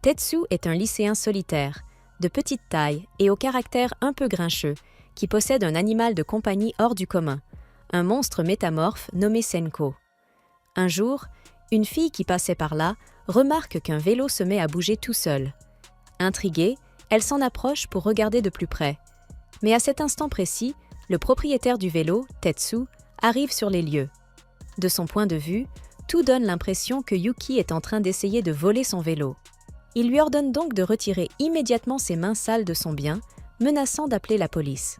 Tetsu est un lycéen solitaire, de petite taille et au caractère un peu grincheux, qui possède un animal de compagnie hors du commun, un monstre métamorphe nommé Senko. Un jour, une fille qui passait par là remarque qu'un vélo se met à bouger tout seul. Intriguée, elle s'en approche pour regarder de plus près. Mais à cet instant précis, le propriétaire du vélo, Tetsu, arrive sur les lieux. De son point de vue, tout donne l'impression que Yuki est en train d'essayer de voler son vélo. Il lui ordonne donc de retirer immédiatement ses mains sales de son bien, menaçant d'appeler la police.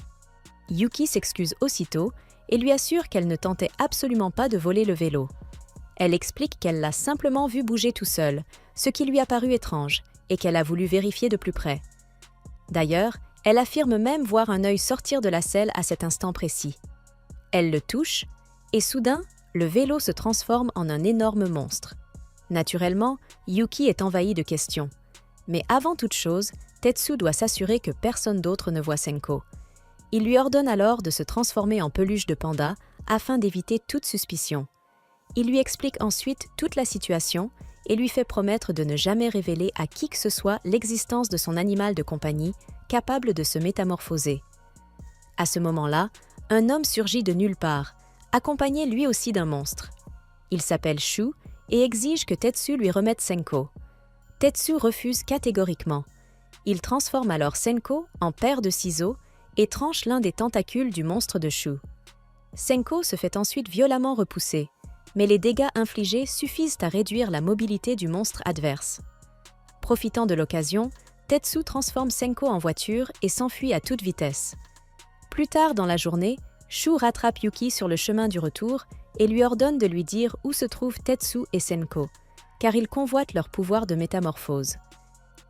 Yuki s'excuse aussitôt et lui assure qu'elle ne tentait absolument pas de voler le vélo. Elle explique qu'elle l'a simplement vu bouger tout seul, ce qui lui a paru étrange, et qu'elle a voulu vérifier de plus près. D'ailleurs, elle affirme même voir un œil sortir de la selle à cet instant précis. Elle le touche, et soudain, le vélo se transforme en un énorme monstre. Naturellement, Yuki est envahie de questions. Mais avant toute chose, Tetsu doit s'assurer que personne d'autre ne voit Senko. Il lui ordonne alors de se transformer en peluche de panda afin d'éviter toute suspicion. Il lui explique ensuite toute la situation et lui fait promettre de ne jamais révéler à qui que ce soit l'existence de son animal de compagnie capable de se métamorphoser. À ce moment-là, un homme surgit de nulle part, accompagné lui aussi d'un monstre. Il s'appelle Shu et exige que Tetsu lui remette Senko. Tetsu refuse catégoriquement. Il transforme alors Senko en paire de ciseaux et tranche l'un des tentacules du monstre de Shu. Senko se fait ensuite violemment repousser, mais les dégâts infligés suffisent à réduire la mobilité du monstre adverse. Profitant de l'occasion, Tetsu transforme Senko en voiture et s'enfuit à toute vitesse. Plus tard dans la journée, Shu rattrape Yuki sur le chemin du retour et lui ordonne de lui dire où se trouvent Tetsu et Senko, car il convoite leur pouvoir de métamorphose.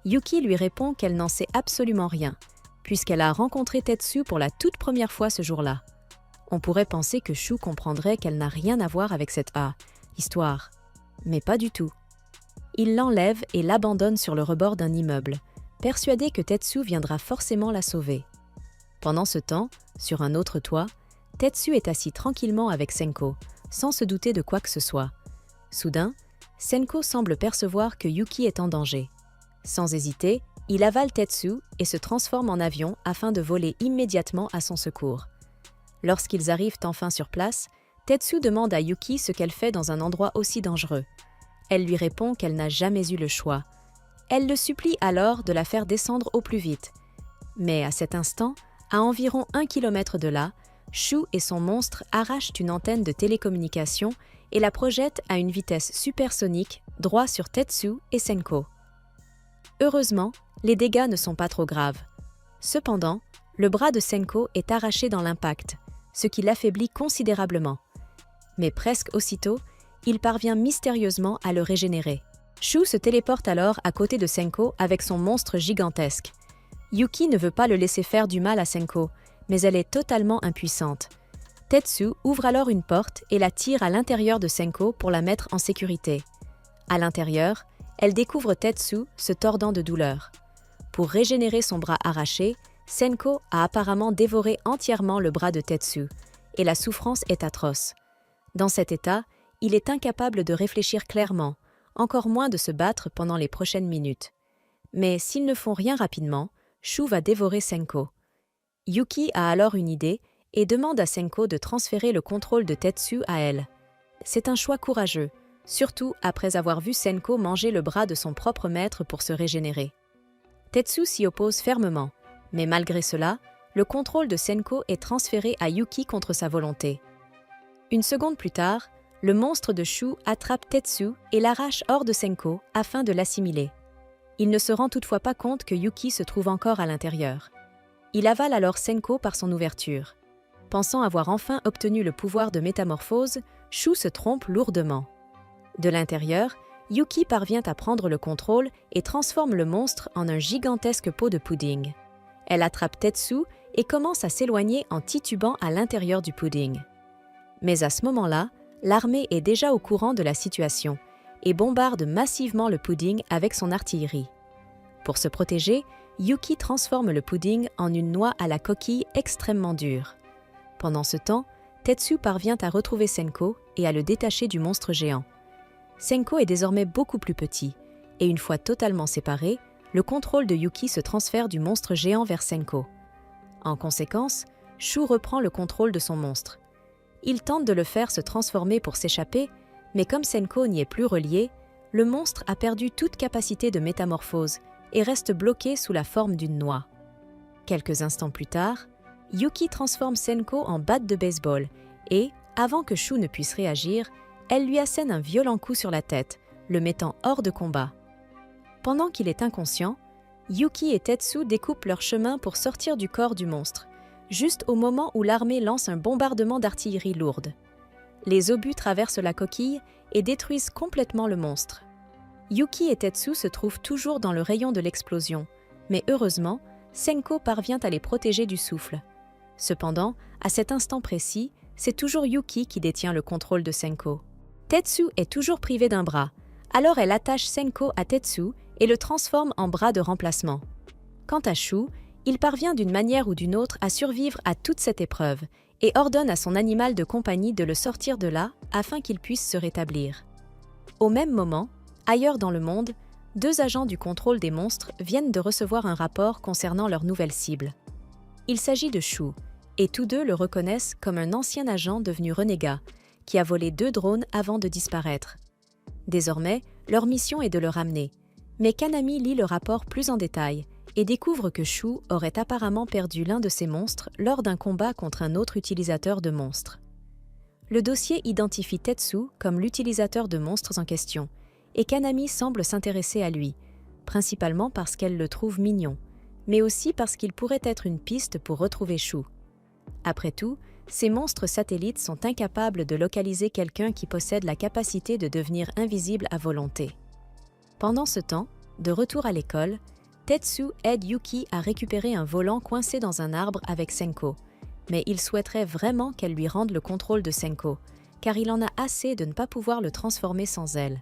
Yuki lui répond qu'elle n'en sait absolument rien, puisqu'elle a rencontré Tetsu pour la toute première fois ce jour-là. On pourrait penser que Shu comprendrait qu'elle n'a rien à voir avec cette histoire, mais pas du tout. Il l'enlève et l'abandonne sur le rebord d'un immeuble, persuadé que Tetsu viendra forcément la sauver. Pendant ce temps, sur un autre toit, Tetsu est assis tranquillement avec Senko, sans se douter de quoi que ce soit. Soudain, Senko semble percevoir que Yuki est en danger. Sans hésiter, il avale Tetsu et se transforme en avion afin de voler immédiatement à son secours. Lorsqu'ils arrivent enfin sur place, Tetsu demande à Yuki ce qu'elle fait dans un endroit aussi dangereux. Elle lui répond qu'elle n'a jamais eu le choix. Elle le supplie alors de la faire descendre au plus vite. Mais à cet instant, à environ 1 kilomètre de là, Shu et son monstre arrachent une antenne de télécommunication et la projettent à une vitesse supersonique droit sur Tetsu et Senko. Heureusement, les dégâts ne sont pas trop graves. Cependant, le bras de Senko est arraché dans l'impact, ce qui l'affaiblit considérablement. Mais presque aussitôt, il parvient mystérieusement à le régénérer. Shu se téléporte alors à côté de Senko avec son monstre gigantesque. Yuki ne veut pas le laisser faire du mal à Senko, mais elle est totalement impuissante. Tetsu ouvre alors une porte et la tire à l'intérieur de Senko pour la mettre en sécurité. À l'intérieur, elle découvre Tetsu se tordant de douleur. Pour régénérer son bras arraché, Senko a apparemment dévoré entièrement le bras de Tetsu, et la souffrance est atroce. Dans cet état, il est incapable de réfléchir clairement, encore moins de se battre pendant les prochaines minutes. Mais s'ils ne font rien rapidement, Shu va dévorer Senko. Yuki a alors une idée et demande à Senko de transférer le contrôle de Tetsu à elle. C'est un choix courageux, surtout après avoir vu Senko manger le bras de son propre maître pour se régénérer. Tetsu s'y oppose fermement, mais malgré cela, le contrôle de Senko est transféré à Yuki contre sa volonté. Une seconde plus tard, le monstre de Shu attrape Tetsu et l'arrache hors de Senko afin de l'assimiler. Il ne se rend toutefois pas compte que Yuki se trouve encore à l'intérieur. Il avale alors Senko par son ouverture. Pensant avoir enfin obtenu le pouvoir de métamorphose, Shu se trompe lourdement. De l'intérieur, Yuki parvient à prendre le contrôle et transforme le monstre en un gigantesque pot de pudding. Elle attrape Tetsu et commence à s'éloigner en titubant à l'intérieur du pudding. Mais à ce moment-là, l'armée est déjà au courant de la situation et bombarde massivement le pudding avec son artillerie. Pour se protéger, Yuki transforme le pudding en une noix à la coquille extrêmement dure. Pendant ce temps, Tetsu parvient à retrouver Senko et à le détacher du monstre géant. Senko est désormais beaucoup plus petit. et une fois totalement séparés, le contrôle de Yuki se transfère du monstre géant vers Senko. En conséquence, Shu reprend le contrôle de son monstre. Il tente de le faire se transformer pour s'échapper, mais comme Senko n'y est plus relié, le monstre a perdu toute capacité de métamorphose et reste bloqué sous la forme d'une noix. Quelques instants plus tard, Yuki transforme Senko en batte de baseball et, avant que Shu ne puisse réagir, elle lui assène un violent coup sur la tête, le mettant hors de combat. Pendant qu'il est inconscient, Yuki et Tetsu découpent leur chemin pour sortir du corps du monstre, juste au moment où l'armée lance un bombardement d'artillerie lourde. Les obus traversent la coquille et détruisent complètement le monstre. Yuki et Tetsu se trouvent toujours dans le rayon de l'explosion, mais heureusement, Senko parvient à les protéger du souffle. Cependant, à cet instant précis, c'est toujours Yuki qui détient le contrôle de Senko. Tetsu est toujours privée d'un bras, alors elle attache Senko à Tetsu et le transforme en bras de remplacement. Quant à Shu, il parvient d'une manière ou d'une autre à survivre à toute cette épreuve et ordonne à son animal de compagnie de le sortir de là afin qu'il puisse se rétablir. Au même moment, ailleurs dans le monde, 2 agents du contrôle des monstres viennent de recevoir un rapport concernant leur nouvelle cible. Il s'agit de Shu, et tous deux le reconnaissent comme un ancien agent devenu renégat, qui a volé 2 drones avant de disparaître. Désormais, leur mission est de le ramener, mais Kanami lit le rapport plus en détail et découvre que Shu aurait apparemment perdu l'un de ses monstres lors d'un combat contre un autre utilisateur de monstres. Le dossier identifie Tetsu comme l'utilisateur de monstres en question, et Kanami semble s'intéresser à lui, principalement parce qu'elle le trouve mignon, mais aussi parce qu'il pourrait être une piste pour retrouver Shu. Après tout, ces monstres satellites sont incapables de localiser quelqu'un qui possède la capacité de devenir invisible à volonté. Pendant ce temps, de retour à l'école, Tetsu aide Yuki à récupérer un volant coincé dans un arbre avec Senko, mais il souhaiterait vraiment qu'elle lui rende le contrôle de Senko, car il en a assez de ne pas pouvoir le transformer sans elle.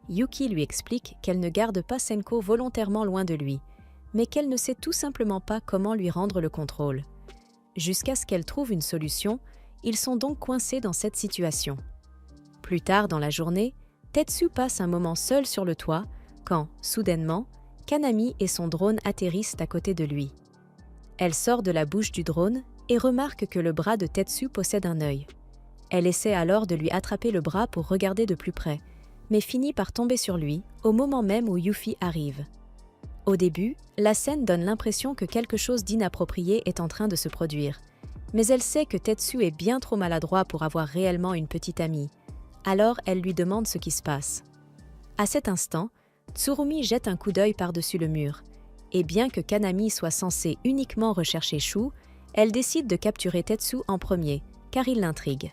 Yuki lui explique qu'elle ne garde pas Senko volontairement loin de lui, mais qu'elle ne sait tout simplement pas comment lui rendre le contrôle. Jusqu'à ce qu'elle trouve une solution, ils sont donc coincés dans cette situation. Plus tard dans la journée, Tetsu passe un moment seul sur le toit quand, soudainement, Kanami et son drone atterrissent à côté de lui. Elle sort de la bouche du drone et remarque que le bras de Tetsu possède un œil. Elle essaie alors de lui attraper le bras pour regarder de plus près, mais finit par tomber sur lui au moment même où Yuffie arrive. Au début, la scène donne l'impression que quelque chose d'inapproprié est en train de se produire, mais elle sait que Tetsu est bien trop maladroit pour avoir réellement une petite amie, alors elle lui demande ce qui se passe. À cet instant, Tsurumi jette un coup d'œil par-dessus le mur, et bien que Kanami soit censée uniquement rechercher Shu, elle décide de capturer Tetsu en premier, car il l'intrigue.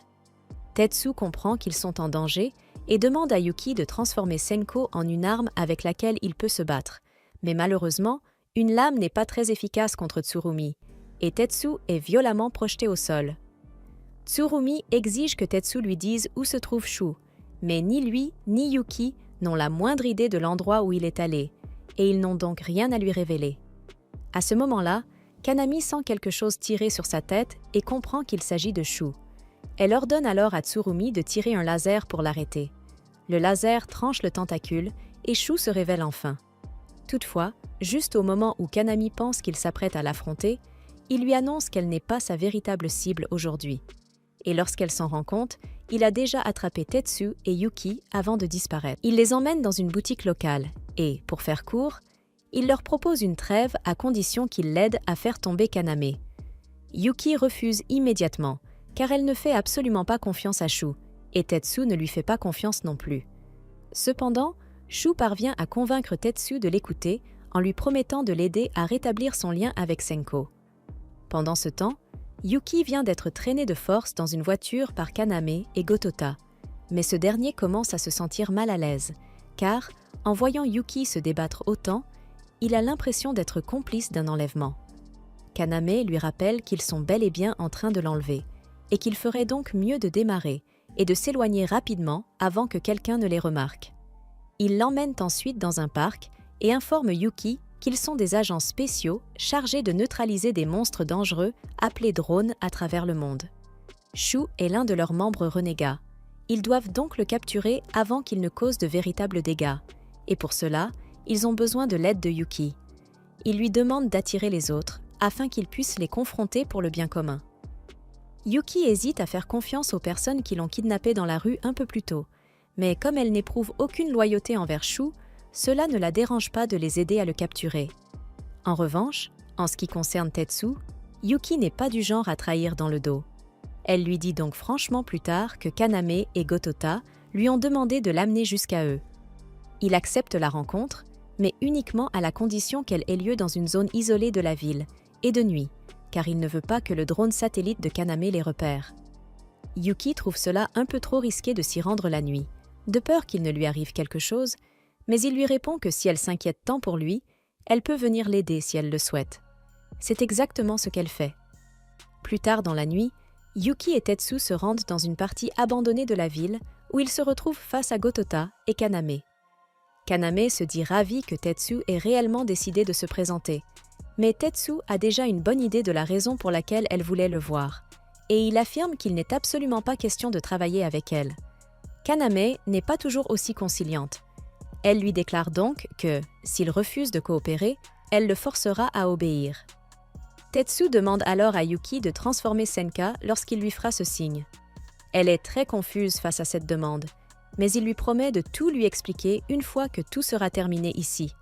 Tetsu comprend qu'ils sont en danger et demande à Yuki de transformer Senko en une arme avec laquelle il peut se battre. Mais malheureusement, une lame n'est pas très efficace contre Tsurumi, et Tetsu est violemment projeté au sol. Tsurumi exige que Tetsu lui dise où se trouve Shu, mais ni lui ni Yuki n'ont la moindre idée de l'endroit où il est allé, et ils n'ont donc rien à lui révéler. À ce moment-là, Kanami sent quelque chose tirer sur sa tête et comprend qu'il s'agit de Shu. Elle ordonne alors à Tsurumi de tirer un laser pour l'arrêter. Le laser tranche le tentacule et Shu se révèle enfin. Toutefois, juste au moment où Kanami pense qu'il s'apprête à l'affronter, il lui annonce qu'elle n'est pas sa véritable cible aujourd'hui. Et lorsqu'elle s'en rend compte, il a déjà attrapé Tetsu et Yuki avant de disparaître. Il les emmène dans une boutique locale et, pour faire court, il leur propose une trêve à condition qu'il l'aide à faire tomber Kaname. Yuki refuse immédiatement, car elle ne fait absolument pas confiance à Shu, et Tetsu ne lui fait pas confiance non plus. Cependant, Shu parvient à convaincre Tetsu de l'écouter en lui promettant de l'aider à rétablir son lien avec Senko. Pendant ce temps, Yuki vient d'être traîné de force dans une voiture par Kaname et Gotota, mais ce dernier commence à se sentir mal à l'aise, car, en voyant Yuki se débattre autant, il a l'impression d'être complice d'un enlèvement. Kaname lui rappelle qu'ils sont bel et bien en train de l'enlever, et qu'il ferait donc mieux de démarrer et de s'éloigner rapidement avant que quelqu'un ne les remarque. Ils l'emmènent ensuite dans un parc et informent Yuki qu'ils sont des agents spéciaux chargés de neutraliser des monstres dangereux appelés drones à travers le monde. Shu est l'un de leurs membres renégats. Ils doivent donc le capturer avant qu'il ne cause de véritables dégâts, et pour cela, Ils ont besoin de l'aide de Yuki. Il lui demande d'attirer les autres afin qu'il puisse les confronter pour le bien commun. Yuki hésite à faire confiance aux personnes qui l'ont kidnappée dans la rue un peu plus tôt, mais comme elle n'éprouve aucune loyauté envers Shu, cela ne la dérange pas de les aider à le capturer. En revanche, en ce qui concerne Tetsu, Yuki n'est pas du genre à trahir dans le dos. Elle lui dit donc franchement plus tard que Kaname et Gotota lui ont demandé de l'amener jusqu'à eux. Il accepte la rencontre, mais uniquement à la condition qu'elle ait lieu dans une zone isolée de la ville, et de nuit, car il ne veut pas que le drone satellite de Kaname les repère. Yuki trouve cela un peu trop risqué de s'y rendre la nuit, de peur qu'il ne lui arrive quelque chose, mais il lui répond que si elle s'inquiète tant pour lui, elle peut venir l'aider si elle le souhaite. C'est exactement ce qu'elle fait. Plus tard dans la nuit, Yuki et Tetsu se rendent dans une partie abandonnée de la ville où ils se retrouvent face à Gotota et Kaname. Kaname se dit ravi que Tetsu ait réellement décidé de se présenter, mais Tetsu a déjà une bonne idée de la raison pour laquelle elle voulait le voir, et il affirme qu'il n'est absolument pas question de travailler avec elle. Kaname n'est pas toujours aussi conciliante. Elle lui déclare donc que, s'il refuse de coopérer, elle le forcera à obéir. Tetsu demande alors à Yuki de transformer Senka lorsqu'il lui fera ce signe. Elle est très confuse face à cette demande, mais il lui promet de tout lui expliquer une fois que tout sera terminé ici.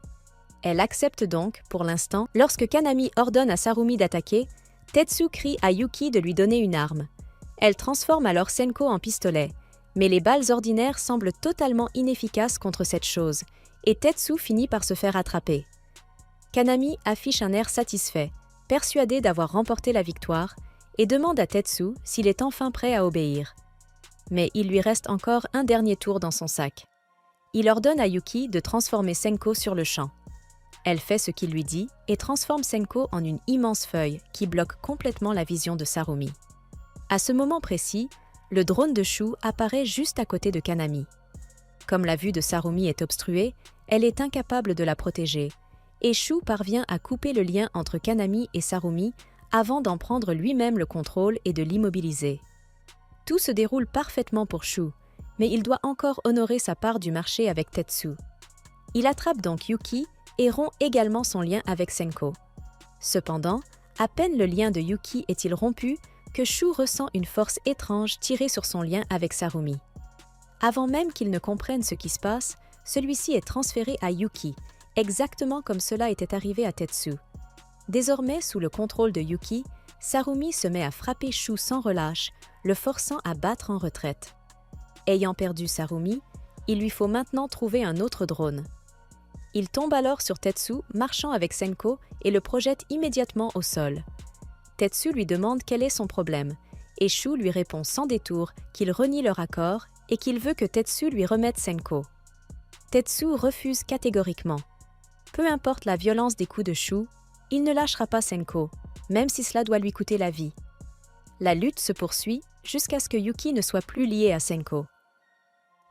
Elle accepte donc, pour l'instant. Lorsque Kaname ordonne à Sarumi d'attaquer, Tetsu crie à Yuki de lui donner une arme. Elle transforme alors Senko en pistolet, mais les balles ordinaires semblent totalement inefficaces contre cette chose, et Tetsu finit par se faire attraper. Kaname affiche un air satisfait, persuadé d'avoir remporté la victoire, et demande à Tetsu s'il est enfin prêt à obéir. Mais il lui reste encore un dernier tour dans son sac. Il ordonne à Yuki de transformer Senko sur le champ. Elle fait ce qu'il lui dit et transforme Senko en une immense feuille qui bloque complètement la vision de Sarumi. À ce moment précis, le drone de Shu apparaît juste à côté de Kaname. Comme la vue de Sarumi est obstruée, elle est incapable de la protéger, et Shu parvient à couper le lien entre Kaname et Sarumi avant d'en prendre lui-même le contrôle et de l'immobiliser. Tout se déroule parfaitement pour Shu, mais il doit encore honorer sa part du marché avec Tetsu. Il attrape donc Yuki et rompt également son lien avec Senko. Cependant, à peine le lien de Yuki est-il rompu que Shu ressent une force étrange tirer sur son lien avec Sarumi. Avant même qu'il ne comprenne ce qui se passe, celui-ci est transféré à Yuki, exactement comme cela était arrivé à Tetsu. Désormais, sous le contrôle de Yuki, Sarumi se met à frapper Shu sans relâche, le forçant à battre en retraite. Ayant perdu Sarumi, il lui faut maintenant trouver un autre drone. Il tombe alors sur Tetsu, marchant avec Senko, et le projette immédiatement au sol. Tetsu lui demande quel est son problème, et Shu lui répond sans détour qu'il renie leur accord et qu'il veut que Tetsu lui remette Senko. Tetsu refuse catégoriquement. Peu importe la violence des coups de Shu, il ne lâchera pas Senko, même si cela doit lui coûter la vie. La lutte se poursuit jusqu'à ce que Yuki ne soit plus lié à Senko.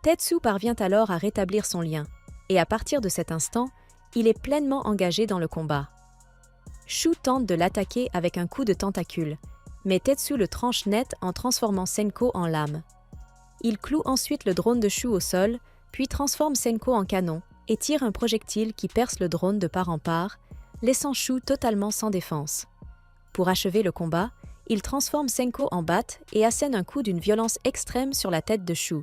Tetsu parvient alors à rétablir son lien, et à partir de cet instant, il est pleinement engagé dans le combat. Shu tente de l'attaquer avec un coup de tentacule, mais Tetsu le tranche net en transformant Senko en lame. Il cloue ensuite le drone de Shu au sol, puis transforme Senko en canon et tire un projectile qui perce le drone de part en part, laissant Shu totalement sans défense. Pour achever le combat, il transforme Senko en batte et assène un coup d'une violence extrême sur la tête de Shu.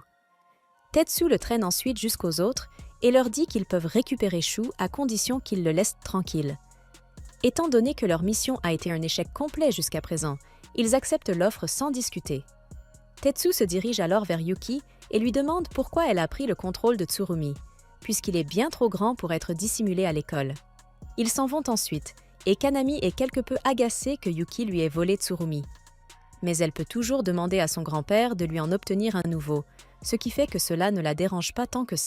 Tetsu le traîne ensuite jusqu'aux autres et leur dit qu'ils peuvent récupérer Shu à condition qu'ils le laissent tranquille. Étant donné que leur mission a été un échec complet jusqu'à présent, ils acceptent l'offre sans discuter. Tetsu se dirige alors vers Yuki et lui demande pourquoi elle a pris le contrôle de Tsurumi, puisqu'il est bien trop grand pour être dissimulé à l'école. Ils s'en vont ensuite, et Kaname est quelque peu agacée que Yuki lui ait volé Tsurumi. Mais elle peut toujours demander à son grand-père de lui en obtenir un nouveau, ce qui fait que cela ne la dérange pas tant que ça.